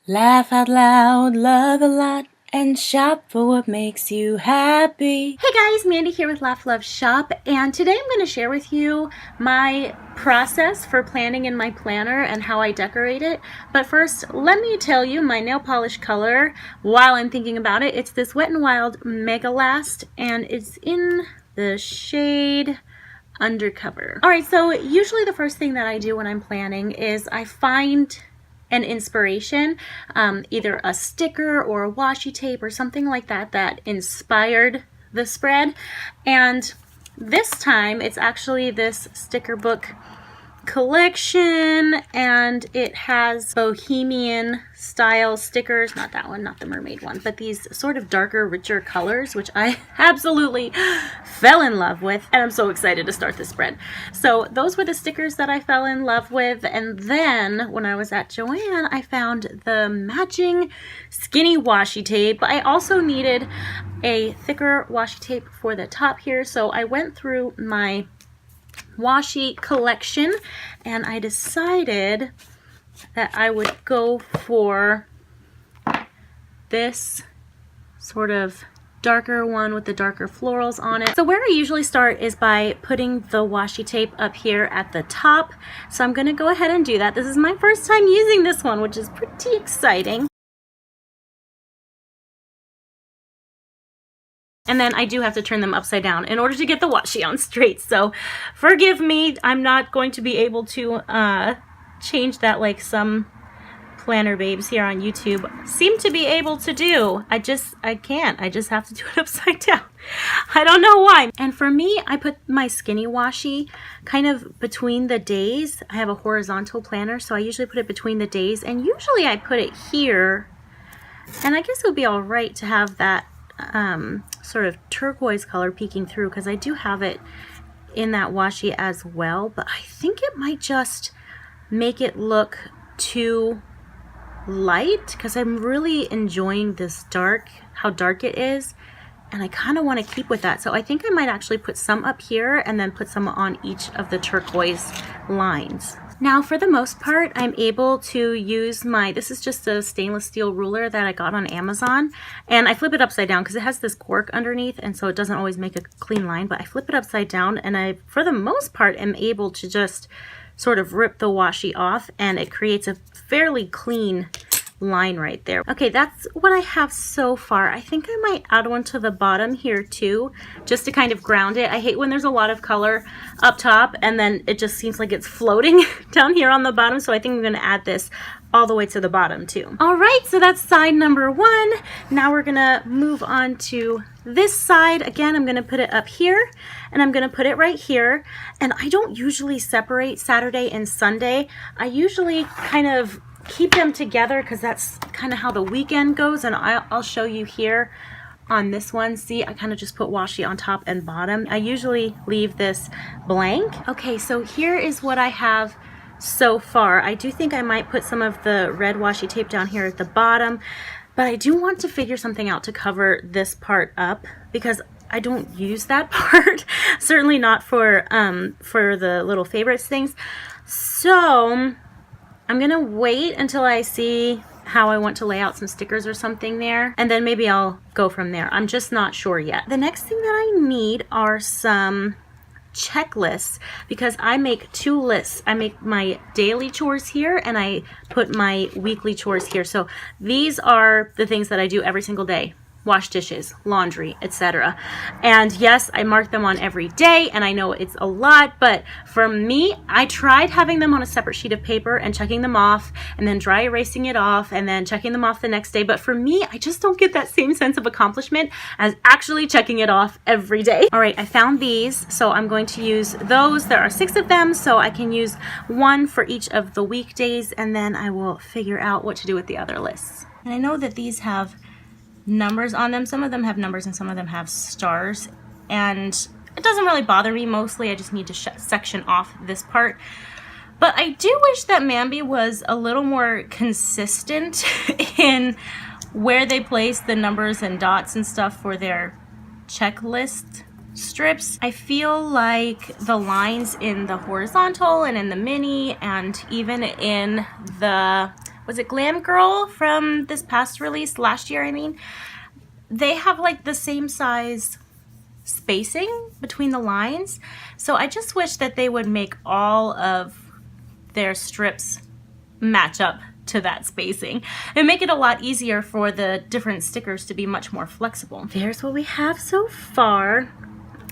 Laugh out loud, love a lot, and shop for what makes you happy. Hey guys, Mandy here with Laugh Love Shop, and today I'm going to share with you my process for planning in my planner and how I decorate it. But first, let me tell you my nail polish color while I'm thinking about it. It's this Wet n Wild Mega Last, and it's in the shade Undercover. Alright, so usually the first thing that I do when I'm planning is I find an inspiration, either a sticker or a washi tape or something like that that inspired the spread. And this time it's actually this sticker book collection, and it has bohemian style stickers, not that one, not the mermaid one, but these sort of darker, richer colors, which I absolutely fell in love with, and I'm so excited to start this spread. So those were the stickers that I fell in love with, and then when I was at Joann, I found the matching skinny washi tape. I also needed a thicker washi tape for the top here, so I went through my washi collection and I decided that I would go for this sort of darker one with the darker florals on it. So where I usually start is by putting the washi tape up here at the top. So I'm going to go ahead and do that. This is my first time using this one, which is pretty exciting. And then I do have to turn them upside down in order to get the washi on straight. So forgive me, I'm not going to be able to change that like some planner babes here on YouTube seem to be able to do. I can't. I just have to do it upside down. I don't know why. And for me, I put my skinny washi kind of between the days. I have a horizontal planner, so I usually put it between the days. And usually I put it here. And I guess it would be all right to have that sort of turquoise color peeking through, because I do have it in that washi as well, but I think it might just make it look too light, because I'm really enjoying this dark, how dark it is, and I kind of want to keep with that. So I think I might actually put some up here and then put some on each of the turquoise lines. Now, for the most part, I'm able to use this is just a stainless steel ruler that I got on Amazon, and I flip it upside down because it has this cork underneath, and so it doesn't always make a clean line, but I flip it upside down, and I, for the most part, am able to just sort of rip the washi off, and it creates a fairly clean line right there. Okay, that's what I have so far. I think I might add one to the bottom here too, just to kind of ground it. I hate when there's a lot of color up top and then it just seems like it's floating down here on the bottom, so I think I'm going to add this all the way to the bottom too. All right, so that's side number one. Now we're gonna move on to this side. Again, I'm gonna put it up here and I'm gonna put it right here. And I don't usually separate Saturday and Sunday. I usually kind of keep them together because that's kind of how the weekend goes, and I'll show you here on this one. See, I kind of just put washi on top and bottom. I usually leave this blank. Okay, so here is what I have so far. I do think I might put some of the red washi tape down here at the bottom, but I do want to figure something out to cover this part up because I don't use that part. Certainly not for the little favorites things. So I'm gonna wait until I see how I want to lay out some stickers or something there, and then maybe I'll go from there. I'm just not sure yet. The next thing that I need are some checklists, because I make two lists. I make my daily chores here and I put my weekly chores here. So these are the things that I do every single day: wash dishes, laundry, etc. And yes, I mark them on every day, and I know it's a lot, but for me, I tried having them on a separate sheet of paper and checking them off and then dry erasing it off and then checking them off the next day. But for me, I just don't get that same sense of accomplishment as actually checking it off every day. All right, I found these, so I'm going to use those. There are 6 of them, so I can use one for each of the weekdays, and then I will figure out what to do with the other lists. And I know that these have numbers on them. Some of them have numbers and some of them have stars, and it doesn't really bother me. Mostly I just need to section off this part, but I do wish that Mambi was a little more consistent in where they place the numbers and dots and stuff for their checklist strips. I feel like the lines in the horizontal and in the mini and even in the was it Glam Girl from this past release, last year I mean, they have like the same size spacing between the lines. So I just wish that they would make all of their strips match up to that spacing and make it a lot easier for the different stickers to be much more flexible. There's what we have so far.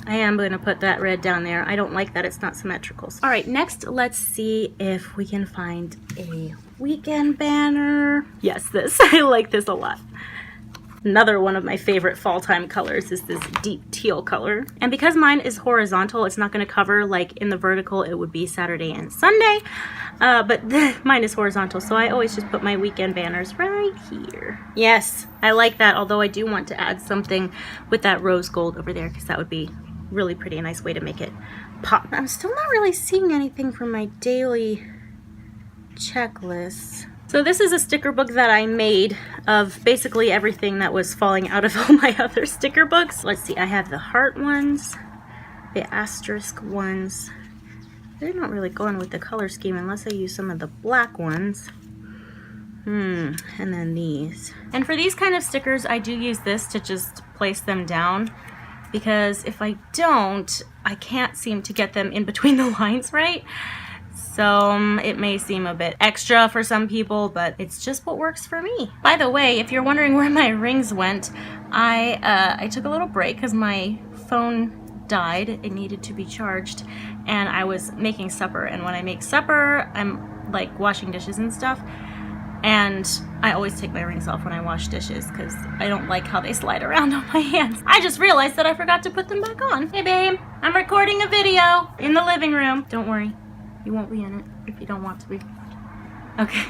I am going to put that red down there. I don't like that it's not symmetrical. All right, next let's see if we can find a weekend banner. Yes, this. I like this a lot. Another one of my favorite fall time colors is this deep teal color. And because mine is horizontal, it's not going to cover, like in the vertical it would be Saturday and Sunday, but mine is horizontal, so I always just put my weekend banners right here. Yes, I like that, although I do want to add something with that rose gold over there because that would be really pretty, a nice way to make it pop. I'm still not really seeing anything from my daily checklist. So this is a sticker book that I made of basically everything that was falling out of all my other sticker books. Let's see, I have the heart ones, the asterisk ones. They're not really going with the color scheme unless I use some of the black ones. And then these. And for these kind of stickers, I do use this to just place them down, because if I don't, I can't seem to get them in between the lines right. So it may seem a bit extra for some people, but it's just what works for me. By the way, if you're wondering where my rings went, I took a little break because my phone died. It needed to be charged, and I was making supper. And when I make supper, I'm like washing dishes and stuff. And I always take my rings off when I wash dishes because I don't like how they slide around on my hands. I just realized that I forgot to put them back on. Hey babe, I'm recording a video in the living room. Don't worry. You won't be in it if you don't want to be. Okay.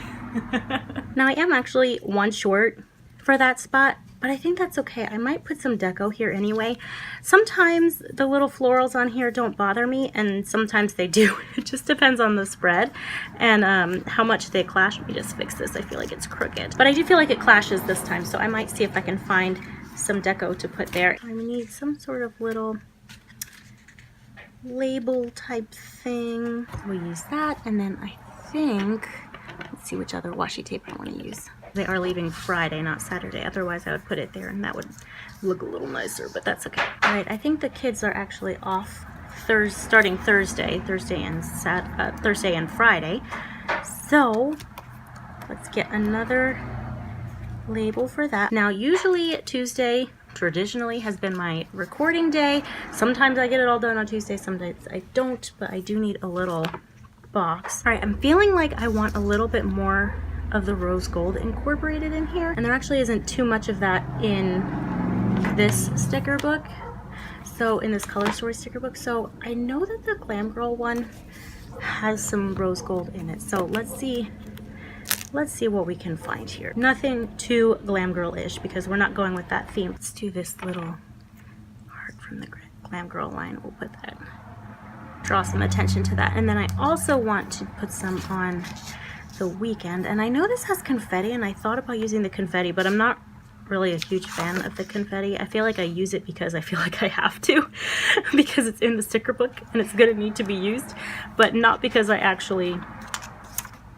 Now I am actually one short for that spot, but I think that's okay. I might put some deco here anyway. Sometimes the little florals on here don't bother me, and sometimes they do. It just depends on the spread and how much they clash. Let me just fix this. I feel like it's crooked. But I do feel like it clashes this time, so I might see if I can find some deco to put there. I need some sort of little label type thing. We'll use that, and then I think, let's see which other washi tape I want to use. They are leaving Friday, not Saturday. Otherwise I would put it there and that would look a little nicer, but that's okay. All right, I think the kids are actually off starting Thursday and Friday. So let's get another label for that. Now usually Tuesday traditionally has been my recording day. Sometimes I get it all done on Tuesday, sometimes I don't, but I do need a little box. All right, I'm feeling like I want a little bit more of the rose gold incorporated in here, and there actually isn't too much of that in this sticker book, so in this color story sticker book. So I know that the Glam Girl one has some rose gold in it, so let's see what we can find here. Nothing too Glam Girl-ish because we're not going with that theme. Let's do this little heart from the Glam Girl line. We'll put that, draw some attention to that. And then I also want to put some on the weekend. And I know this has confetti, and I thought about using the confetti, but I'm not really a huge fan of the confetti. I feel like I use it because I feel like I have to, because it's in the sticker book and it's gonna need to be used, but not because I actually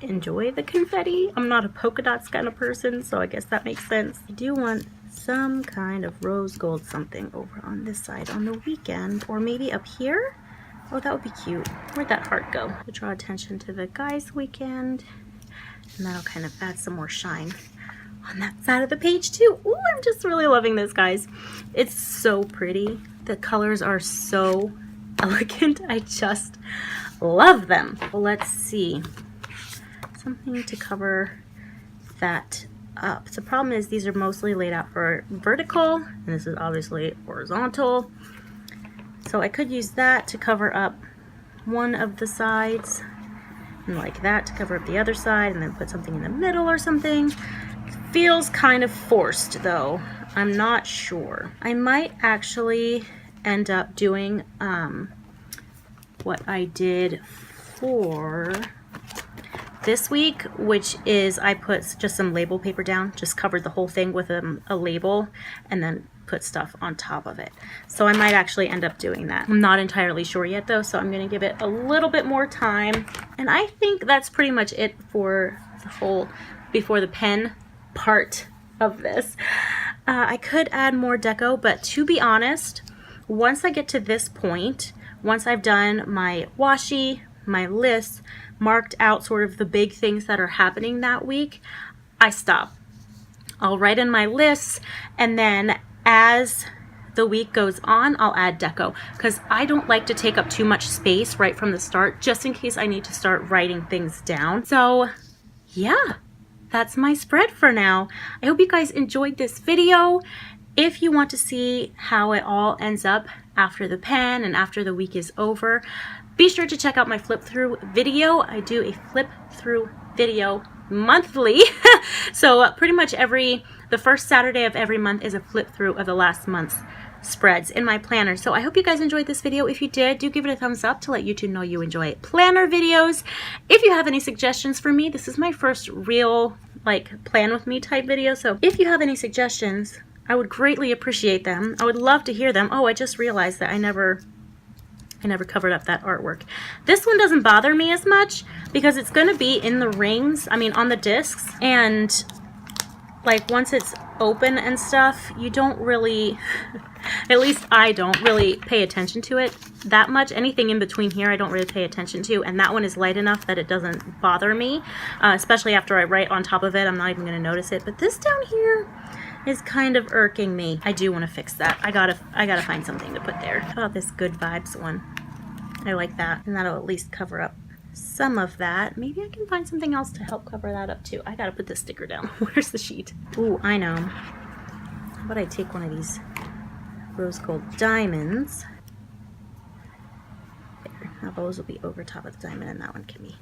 enjoy the confetti. I'm not a polka dots kind of person, so I guess that makes sense. I do want some kind of rose gold something over on this side on the weekend, or maybe up here. Oh, that would be cute. Where'd that heart go? To draw attention to the guys' weekend, and that'll kind of add some more shine on that side of the page too. Ooh, I'm just really loving this, guys. It's so pretty. The colors are so elegant. I just love them. Well, let's see. Something to cover that up. The problem is these are mostly laid out for vertical, and this is obviously horizontal. So I could use that to cover up one of the sides, and like that to cover up the other side, and then put something in the middle or something. Feels kind of forced though. I'm not sure. I might actually end up doing what I did for this week, which is I put just some label paper down, just covered the whole thing with a label, and then put stuff on top of it. So I might actually end up doing that. I'm not entirely sure yet though, so I'm gonna give it a little bit more time. And I think that's pretty much it for the whole before the pen part of this. I could add more deco, but to be honest, once I get to this point, once I've done my washi, my lists, marked out sort of the big things that are happening that week, I stop. I'll write in my lists, and then as the week goes on, I'll add deco, because I don't like to take up too much space right from the start, just in case I need to start writing things down. So yeah, that's my spread for now. I hope you guys enjoyed this video. If you want to see how it all ends up after the pen and after the week is over, be sure to check out my flip through video. I do a flip through video monthly. So pretty much the first Saturday of every month is a flip through of the last month's spreads in my planner. So I hope you guys enjoyed this video. If you did, do give it a thumbs up to let YouTube know you enjoy planner videos. If you have any suggestions for me, this is my first real like plan with me type video. So if you have any suggestions, I would greatly appreciate them. I would love to hear them. Oh, I just realized that I never covered up that artwork. This one doesn't bother me as much because it's going to be in the rings, I mean on the discs, and like once it's open and stuff, you don't really, at least I don't really pay attention to it that much. Anything in between here I don't really pay attention to, and that one is light enough that it doesn't bother me, especially after I write on top of it. I'm not even going to notice it, but this down here is kind of irking me. I do want to fix that. I gotta find something to put there. How about this Good Vibes one? I like that, and that'll at least cover up some of that. Maybe I can find something else to help cover that up too. I gotta put this sticker down. Where's the sheet? Ooh, I know. How about I take one of these rose gold diamonds? There. Now those will be over top of the diamond, and that one can be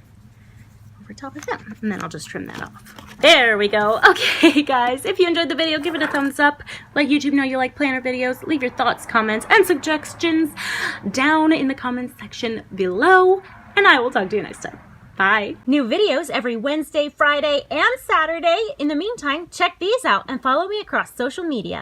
over top of them, and then I'll just trim that off. There we go. Okay guys, if you enjoyed the video, give it a thumbs up. Let YouTube know you like planner videos. Leave your thoughts, comments, and suggestions down in the comments section below, and I will talk to you next time. Bye. New videos every Wednesday, Friday, and Saturday. In the meantime, check these out and follow me across social media.